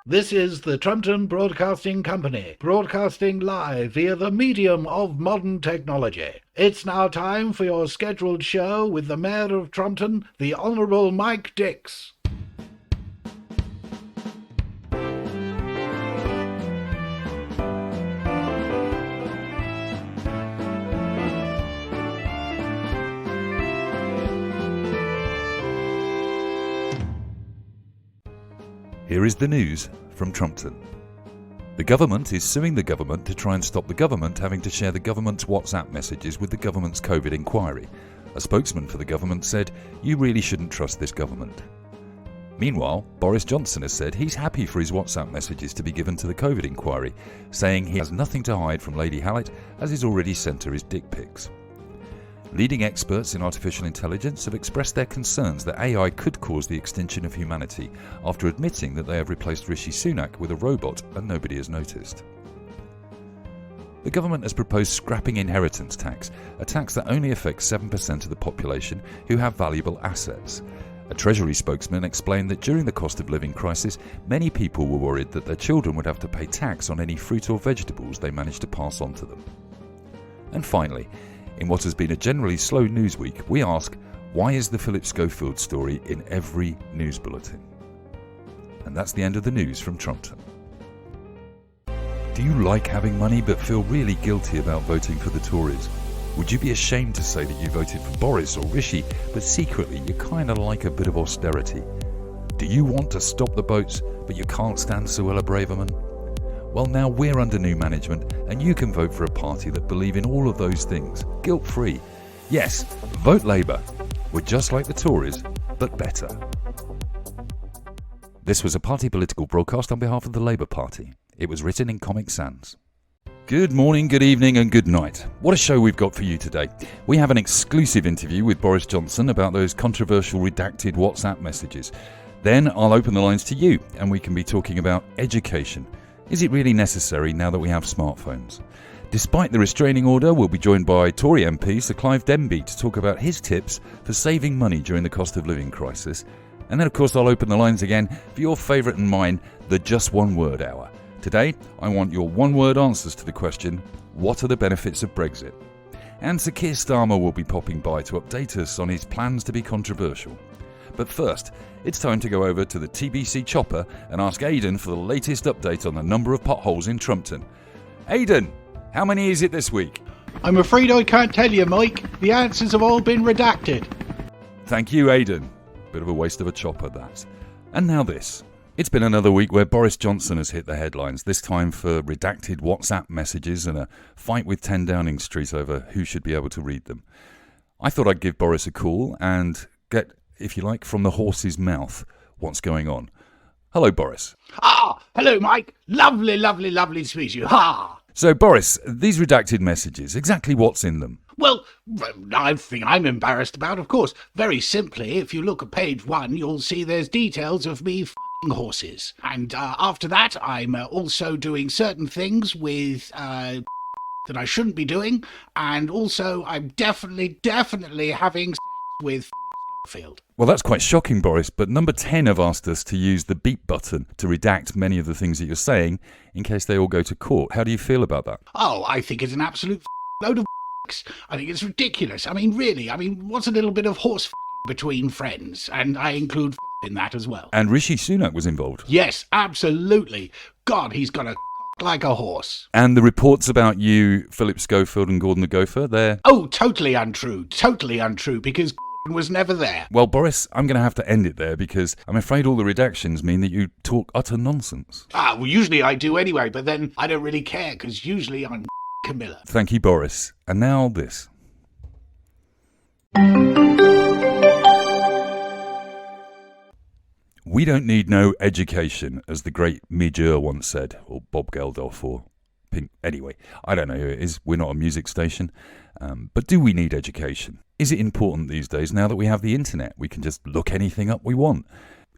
This is the Trumpton Broadcasting Company, broadcasting live via the medium of modern technology. It's now time for your scheduled show with the Mayor of Trumpton, the Honourable Mike Dix. Here is the news from Trumpton. The government is suing the government to try and stop the government having to share the government's WhatsApp messages with the government's COVID inquiry. A spokesman for the government said, "You really shouldn't trust this government." Meanwhile, Boris Johnson has said he's happy for his WhatsApp messages to be given to the COVID inquiry, saying he has nothing to hide from Lady Hallett as he's already sent her his dick pics. Leading experts in artificial intelligence have expressed their concerns that AI could cause the extinction of humanity after admitting that they have replaced Rishi Sunak with a robot and nobody has noticed. The government has proposed scrapping inheritance tax, a tax that only affects 7% of the population who have valuable assets. A Treasury spokesman explained that during the cost of living crisis, many people were worried that their children would have to pay tax on any fruit or vegetables they managed to pass on to them. And finally, in what has been a generally slow news week, we ask, why is the Philip Schofield story in every news bulletin? And that's the end of the news from Trumpton. Do you like having money but feel really guilty about voting for the Tories? Would you be ashamed to say that you voted for Boris or Rishi, but secretly you kind of like a bit of austerity? Do you want to stop the boats, but you can't stand Suella Braverman? Well, now we're under new management and you can vote for a party that believe in all of those things, guilt-free. Yes, vote Labour. We're just like the Tories, but better. This was a party political broadcast on behalf of the Labour Party. It was written in Comic Sans. Good morning, good evening and good night. What a show we've got for you today. We have an exclusive interview with Boris Johnson about those controversial redacted WhatsApp messages. Then I'll open the lines to you and we can be talking about education. Is it really necessary now that we have smartphones? Despite the restraining order, we'll be joined by Tory MP Sir Clive Denby to talk about his tips for saving money during the cost of living crisis. And then, of course, I'll open the lines again for your favourite and mine, the Just One Word Hour. Today, I want your one-word answers to the question, what are the benefits of Brexit? And Sir Keir Starmer will be popping by to update us on his plans to be controversial. But first, it's time to go over to the TBC chopper and ask Aidan for the latest update on the number of potholes in Trumpton. Aidan, how many is it this week? I'm afraid I can't tell you, Mike. The answers have all been redacted. Thank you, Aidan. Bit of a waste of a chopper, that. And now this. It's been another week where Boris Johnson has hit the headlines, this time for redacted WhatsApp messages and a fight with 10 Downing Street over who should be able to read them. I thought I'd give Boris a call and get, if you like, from the horse's mouth what's going on. Hello, Boris. Hello, Mike. Lovely, lovely, lovely to meet you. So, Boris, these redacted messages, exactly what's in them? Well, nothing I'm embarrassed about, of course. Very simply, if you look at page 1, you'll see there's details of me f***ing horses. And after that, I'm also doing certain things with that I shouldn't be doing. And also, I'm definitely having sex with Field. Well, that's quite shocking, Boris, but number 10 have asked us to use the beep button to redact many of the things that you're saying in case they all go to court. How do you feel about that? Oh, I think it's an absolute load of I think it's ridiculous. I mean, really, what's a little bit of horse between friends? And I include in that as well. And Rishi Sunak was involved. Yes, absolutely. God, he's got a like a horse. And the reports about you, Philip Schofield and Gordon the Gopher, they're... Oh, totally untrue, because was never there. Well, Boris, I'm going to have to end it there because I'm afraid all the redactions mean that you talk utter nonsense. Well, usually I do anyway, but then I don't really care because usually I'm Camilla. Thank you, Boris. And now this. We don't need no education, as the great Mijur once said, or Bob Geldof, or Pink. Anyway, I don't know who it is. We're not a music station. But do we need education? Is it important these days now that we have the internet? We can just look anything up we want.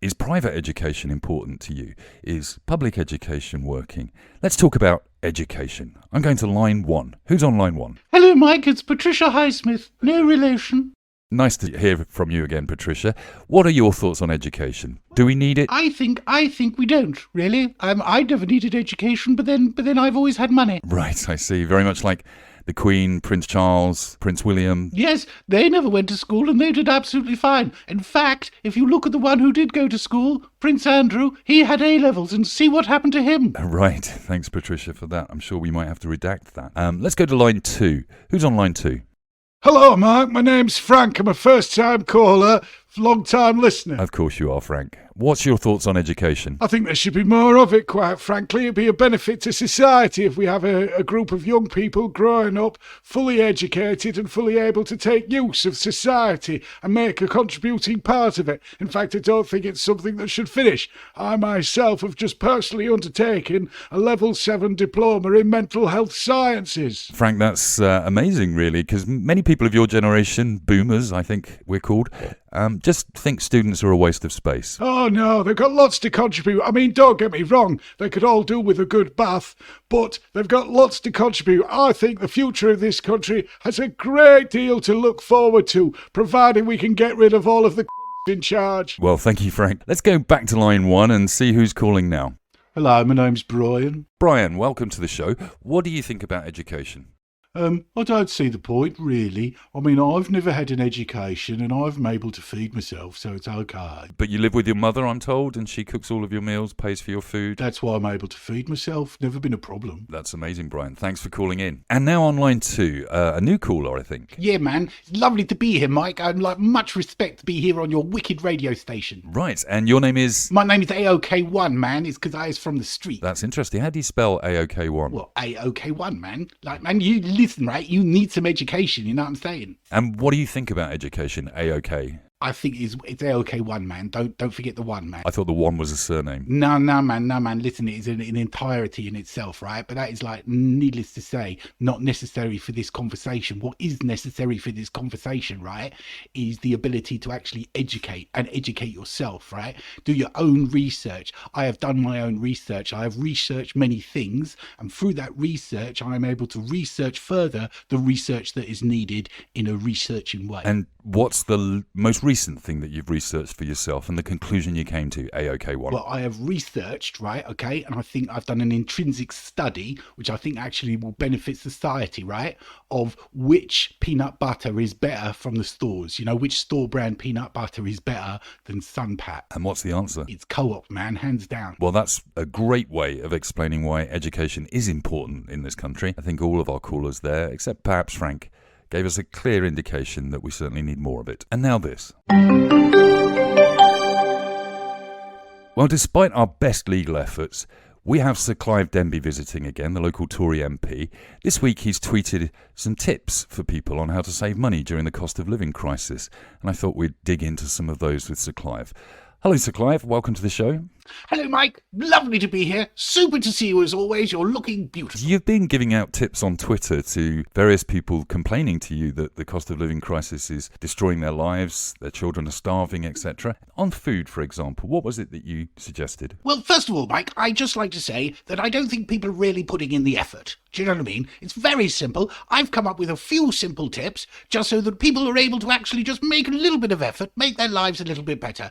Is private education important to you? Is public education working? Let's talk about education. I'm going to line 1. Who's on line 1? Hello, Mike. It's Patricia Highsmith. No relation. Nice to hear from you again, Patricia. What are your thoughts on education? Do we need it? I think we don't really. I never needed education, but then I've always had money. Right, I see. Very much like the Queen, Prince Charles, Prince William. Yes, they never went to school and they did absolutely fine. In fact, if you look at the one who did go to school, Prince Andrew, he had A-levels and see what happened to him. Right, thanks Patricia for that. I'm sure we might have to redact that. Let's go to line 2. Who's on line 2? Hello, Mark. My name's Frank. I'm a first-time caller, long-time listener. Of course you are, Frank. What's your thoughts on education? I think there should be more of it, quite frankly. It'd be a benefit to society if we have a group of young people growing up, fully educated and fully able to take use of society and make a contributing part of it. In fact, I don't think it's something that should finish. I myself have just personally undertaken a level 7 diploma in mental health sciences. Frank, that's amazing, really, because many people of your generation, boomers, I think we're called, just think students are a waste of space. Oh no, they've got lots to contribute. I mean, don't get me wrong, they could all do with a good bath, but they've got lots to contribute. I think the future of this country has a great deal to look forward to, providing we can get rid of all of the in charge. Well, thank you, Frank. Let's go back to line 1 and see who's calling now. Hello, my name's Brian. Brian, welcome to the show. What do you think about education? I don't see the point, really. I mean, I've never had an education and I'm able to feed myself, so it's okay. But you live with your mother, I'm told, and she cooks all of your meals, pays for your food. That's why I'm able to feed myself. Never been a problem. That's amazing, Brian. Thanks for calling in. And now on line 2, a new caller, I think. Yeah, man. It's lovely to be here, Mike. I'd like much respect to be here on your wicked radio station. Right, and your name is? My name is AOK1, man. It's because I was from the street. That's interesting. How do you spell AOK1? Well, AOK1, man. Like, man, you listen, right? You need some education, you know what I'm saying? And what do you think about education, AOK? I think it's AOK1, man. Don't forget the 1, man. I thought the 1 was a surname. No, man. Listen, it is an entirety in itself, right? But that is, like, needless to say, not necessary for this conversation. What is necessary for this conversation, right, is the ability to actually educate and educate yourself, right? Do your own research. I have done my own research. I have researched many things, and through that research, I am able to research further the research that is needed in a researching way. And what's the most recent thing that you've researched for yourself and the conclusion you came to, AOK1? Well, I have researched, right, okay, and I think I've done an intrinsic study, which I think actually will benefit society, right, of which peanut butter is better from the stores. You know, which store brand peanut butter is better than Sunpat. And what's the answer? It's Co-op, man, hands down. Well, that's a great way of explaining why education is important in this country. I think all of our callers there, except perhaps Frank, gave us a clear indication that we certainly need more of it. And now this. Well, despite our best legal efforts, we have Sir Clive Denby visiting again, the local Tory MP. This week he's tweeted some tips for people on how to save money during the cost of living crisis, and I thought we'd dig into some of those with Sir Clive. Hello, Sir Clive. Welcome to the show. Hello, Mike. Lovely to be here. Super to see you as always. You're looking beautiful. You've been giving out tips on Twitter to various people complaining to you that the cost of living crisis is destroying their lives, their children are starving, etc. On food, for example, what was it that you suggested? Well, first of all, Mike, I'd just like to say that I don't think people are really putting in the effort. Do you know what I mean? It's very simple. I've come up with a few simple tips just so that people are able to actually just make a little bit of effort, make their lives a little bit better.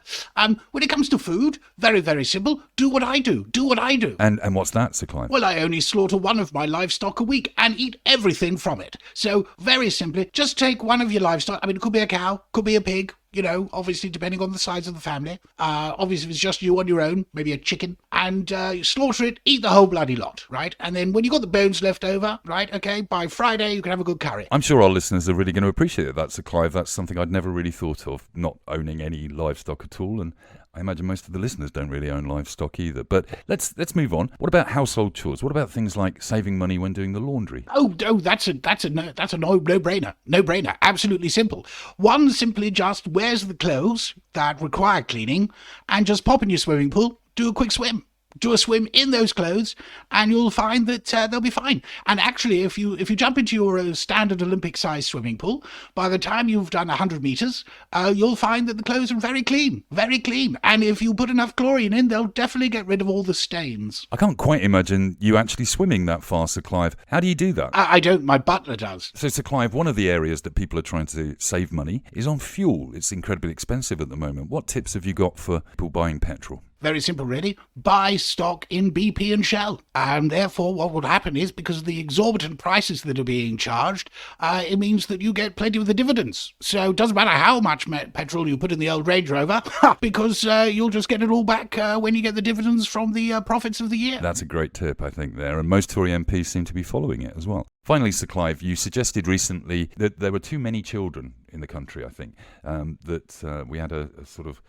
When it comes to food, very, very simple. Do what I do. Do what I do. And what's that, Sir Clive? Well, I only slaughter one of my livestock a week and eat everything from it. So, very simply, just take one of your livestock. I mean, it could be a cow, could be a pig, you know, obviously depending on the size of the family. Obviously, if it's just you on your own, maybe a chicken, and you slaughter it, eat the whole bloody lot, right? And then when you got the bones left over, right, okay, by Friday you can have a good curry. I'm sure our listeners are really going to appreciate that, Sir Clive. That's something I'd never really thought of, not owning any livestock at all, and I imagine most of the listeners don't really own livestock either. But let's move on. What about household chores? What about things like saving money when doing the laundry? Oh, that's a no-brainer. No-brainer. Absolutely simple. One simply just wears the clothes that require cleaning and just pop in your swimming pool, do a quick swim. do a swim in those clothes, and you'll find that they'll be fine. And actually, if you jump into your standard Olympic-sized swimming pool, by the time you've done 100 meters, you'll find that the clothes are very clean, very clean. And if you put enough chlorine in, they'll definitely get rid of all the stains. I can't quite imagine you actually swimming that far, Sir Clive. How do you do that? I don't. My butler does. So, Sir Clive, one of the areas that people are trying to save money is on fuel. It's incredibly expensive at the moment. What tips have you got for people buying petrol? Very simple, really. Buy stock in BP and Shell. And therefore, what will happen is, because of the exorbitant prices that are being charged, it means that you get plenty of the dividends. So it doesn't matter how much petrol you put in the old Range Rover, because you'll just get it all back when you get the dividends from the profits of the year. That's a great tip, I think, there. And most Tory MPs seem to be following it as well. Finally, Sir Clive, you suggested recently that there were too many children in the country, I think, that we had a sort of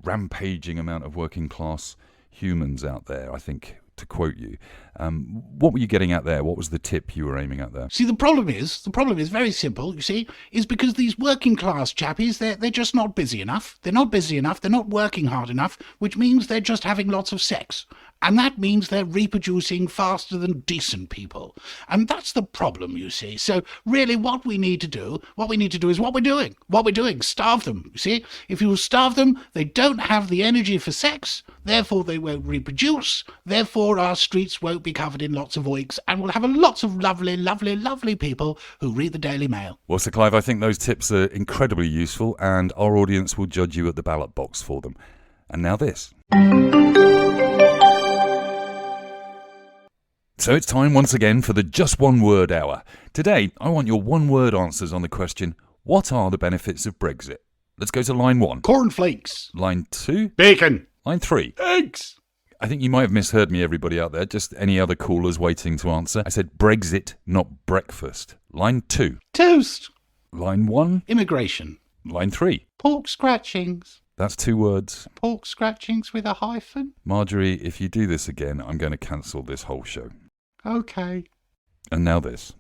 rampaging amount of working class humans out there, I think, to quote you. What were you getting at there? What was the tip you were aiming at there? See, the problem is very simple, you see, is because these working class chappies, they're just not busy enough. They're not busy enough, they're not working hard enough, which means they're just having lots of sex. And that means they're reproducing faster than decent people. And that's the problem, you see. So really what we need to do is what we're doing. Starve them, you see. If you starve them, they don't have the energy for sex, therefore they won't reproduce, therefore our streets won't be covered in lots of oiks, and we'll have lots of lovely, lovely, lovely people who read the Daily Mail. Well, Sir Clive, I think those tips are incredibly useful, and our audience will judge you at the ballot box for them. And now this. So it's time once again for the Just One Word Hour. Today, I want your one-word answers on the question, what are the benefits of Brexit? Let's go to line 1. Cornflakes. Line 2. Bacon. Line 3. Eggs. I think you might have misheard me, everybody out there. Just any other callers waiting to answer. I said Brexit, not breakfast. Line 2. Toast. Line 1. Immigration. Line 3. Pork scratchings. That's 2 words. Pork scratchings with a hyphen. Marjorie, if you do this again, I'm going to cancel this whole show. Okay. And now this.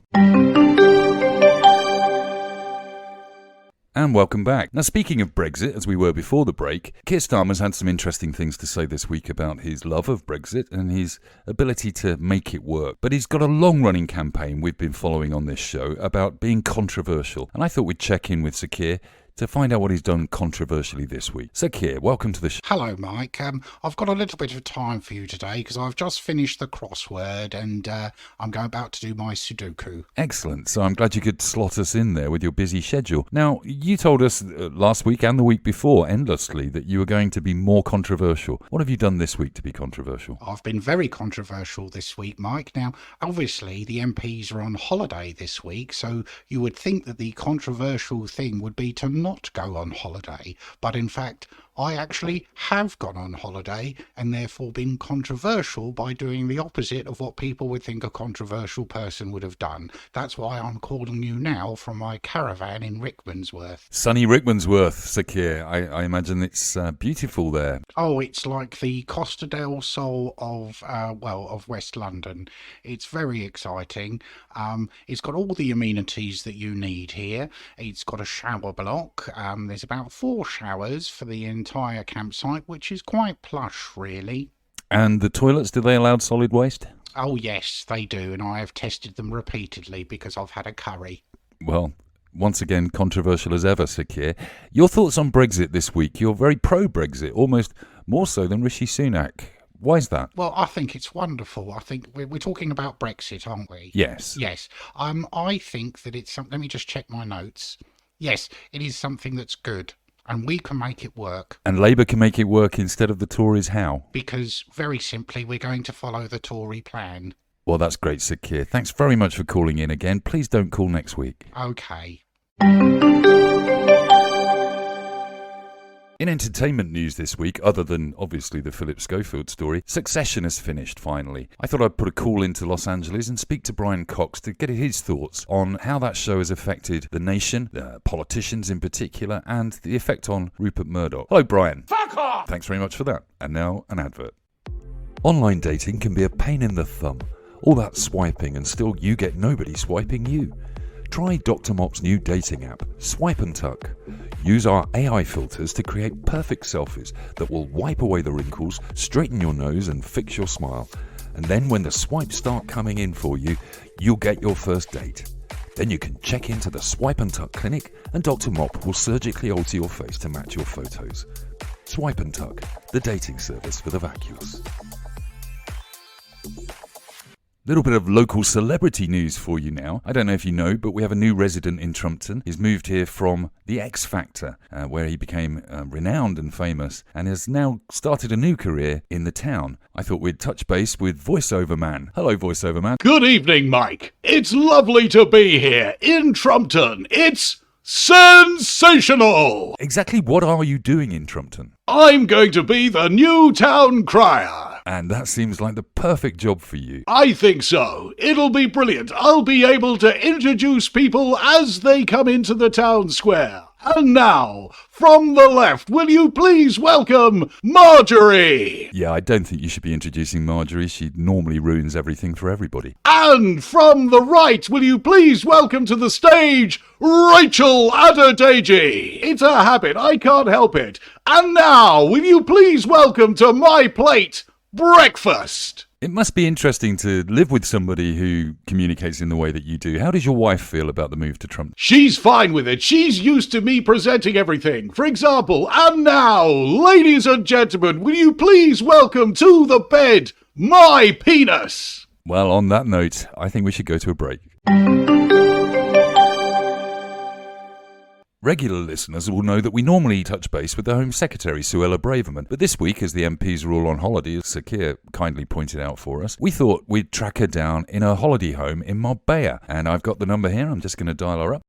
And welcome back. Now, speaking of Brexit, as we were before the break, Keir Starmer's had some interesting things to say this week about his love of Brexit and his ability to make it work. But he's got a long-running campaign we've been following on this show about being controversial. And I thought we'd check in with Sir Keir to find out what he's done controversially this week. Sir Keir, welcome to the show. Hello, Mike. I've got a little bit of time for you today because I've just finished the crossword and I'm about to do my Sudoku. Excellent. So I'm glad you could slot us in there with your busy schedule. Now, you told us last week and the week before endlessly that you were going to be more controversial. What have you done this week to be controversial? I've been very controversial this week, Mike. Now, obviously, the MPs are on holiday this week, so you would think that the controversial thing would be to not go on holiday, but in fact I actually have gone on holiday and therefore been controversial by doing the opposite of what people would think a controversial person would have done. That's why I'm calling you now from my caravan in Rickmansworth. Sunny Rickmansworth, Sir Keir. I imagine it's beautiful there. Oh, it's like the Costa del Sol of West London. It's very exciting. It's got all the amenities that you need here. It's got a shower block. There's about 4 showers for the entire campsite, which is quite plush, really. And the toilets, do they allow solid waste? Oh, yes, they do, and I have tested them repeatedly because I've had a curry. Well, once again, controversial as ever, Sir Keir. Your thoughts on Brexit this week? You're very pro-Brexit, almost more so than Rishi Sunak. Why is that? Well, I think it's wonderful. I think we're talking about Brexit, aren't we? Yes. Yes. I think that it's something. Let me just check my notes. Yes, it is something that's good. And we can make it work. And Labour can make it work instead of the Tories. How? Because, very simply, we're going to follow the Tory plan. Well, that's great, Sir Keir. Thanks very much for calling in again. Please don't call next week. Okay. In entertainment news this week, other than obviously the Philip Schofield story, Succession has finished finally. I thought I'd put a call into Los Angeles and speak to Brian Cox to get his thoughts on how that show has affected the nation, the politicians in particular, and the effect on Rupert Murdoch. Hello, Brian. Fuck off! Thanks very much for that. And now, an advert. Online dating can be a pain in the thumb. All that swiping and still you get nobody swiping you. Try Dr. Mop's new dating app, Swipe and Tuck. Use our AI filters to create perfect selfies that will wipe away the wrinkles, straighten your nose and fix your smile. And then when the swipes start coming in for you, you'll get your first date. Then you can check into the Swipe and Tuck clinic and Dr. Mop will surgically alter your face to match your photos. Swipe and Tuck, the dating service for the vacuous. Little bit of local celebrity news for you now. I don't know if you know, but we have a new resident in Trumpton. He's moved here from The X Factor, where he became renowned and famous, and has now started a new career in the town. I thought we'd touch base with Voiceover Man. Hello, Voiceover Man. Good evening, Mike. It's lovely to be here in Trumpton. It's sensational. Exactly what are you doing in Trumpton? I'm going to be the new town crier. And that seems like the perfect job for you. I think so. It'll be brilliant. I'll be able to introduce people as they come into the town square. And now, from the left, will you please welcome Marjorie? Yeah, I don't think you should be introducing Marjorie. She normally ruins everything for everybody. And from the right, will you please welcome to the stage Rachel Adedeji? It's a habit, I can't help it. And now, will you please welcome to my plate breakfast? It must be interesting to live with somebody who communicates in the way that you do. How does your wife feel about the move to Trump? She's fine with it. She's used to me presenting everything. For example, and now, ladies and gentlemen, will you please welcome to the bed my penis? Well, on that note, I think we should go to a break. Regular listeners will know that we normally touch base with the Home Secretary, Suella Braverman, but this week, as the MPs are all on holiday, as Sakir kindly pointed out for us, we thought we'd track her down in her holiday home in Marbella. And I've got the number here, I'm just going to dial her up.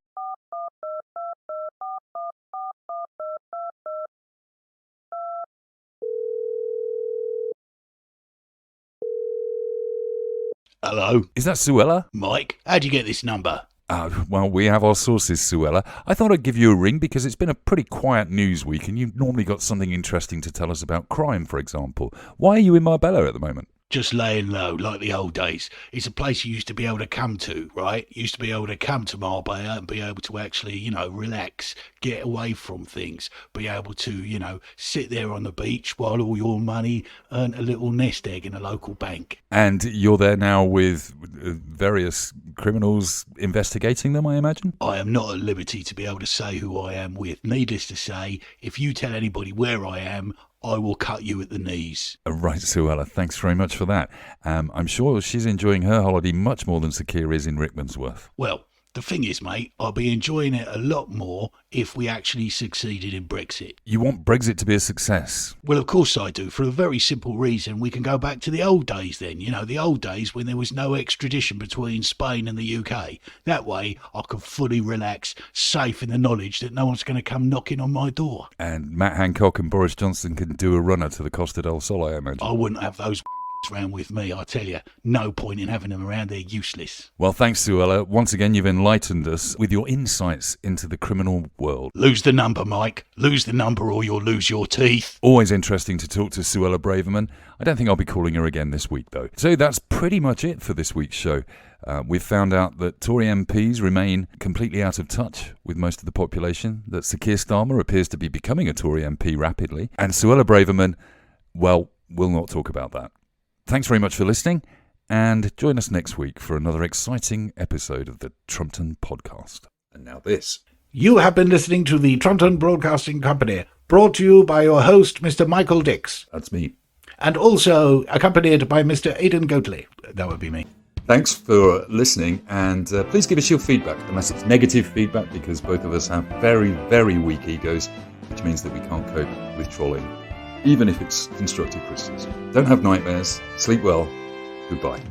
Hello? Is that Suella? Mike, how'd you get this number? Well, we have our sources, Suella. I thought I'd give you a ring because it's been a pretty quiet news week and you've normally got something interesting to tell us about crime, for example. Why are you in Marbella at the moment? Just laying low, like the old days. It's a place you used to be able to come to, right? You used to be able to come to Marbella and be able to actually, relax, get away from things, be able to, sit there on the beach while all your money earned a little nest egg in a local bank. And you're there now with various criminals investigating them, I imagine? I am not at liberty to be able to say who I am with. Needless to say, if you tell anybody where I am, I will cut you at the knees. Right, Suella, thanks very much for that. I'm sure she's enjoying her holiday much more than Sakir is in Rickmansworth. Well, the thing is, mate, I'll be enjoying it a lot more if we actually succeeded in Brexit. You want Brexit to be a success? Well, of course I do, for a very simple reason. We can go back to the old days then, the old days when there was no extradition between Spain and the UK. That way, I could fully relax, safe in the knowledge that no one's going to come knocking on my door. And Matt Hancock and Boris Johnson can do a runner to the Costa del Sol, I imagine. I wouldn't have those around with me, I tell you. No point in having them around, they're useless. Well, thanks, Suella. Once again, you've enlightened us with your insights into the criminal world. Lose the number, Mike. Lose the number or you'll lose your teeth. Always interesting to talk to Suella Braverman. I don't think I'll be calling her again this week, though. So that's pretty much it for this week's show. We've found out that Tory MPs remain completely out of touch with most of the population, that Sir Keir Starmer appears to be becoming a Tory MP rapidly, and Suella Braverman, well, we'll not talk about that. Thanks very much for listening, and join us next week for another exciting episode of the Trumpton Podcast. And now this. You have been listening to the Trumpton Broadcasting Company, brought to you by your host, Mr. Michael Dix. That's me. And also accompanied by Mr. Aidan Goatley. That would be me. Thanks for listening, and please give us your feedback, unless it's negative feedback, because both of us have very, very weak egos, which means that we can't cope with trolling, even if it's constructive criticism. Don't have nightmares. Sleep well. Goodbye.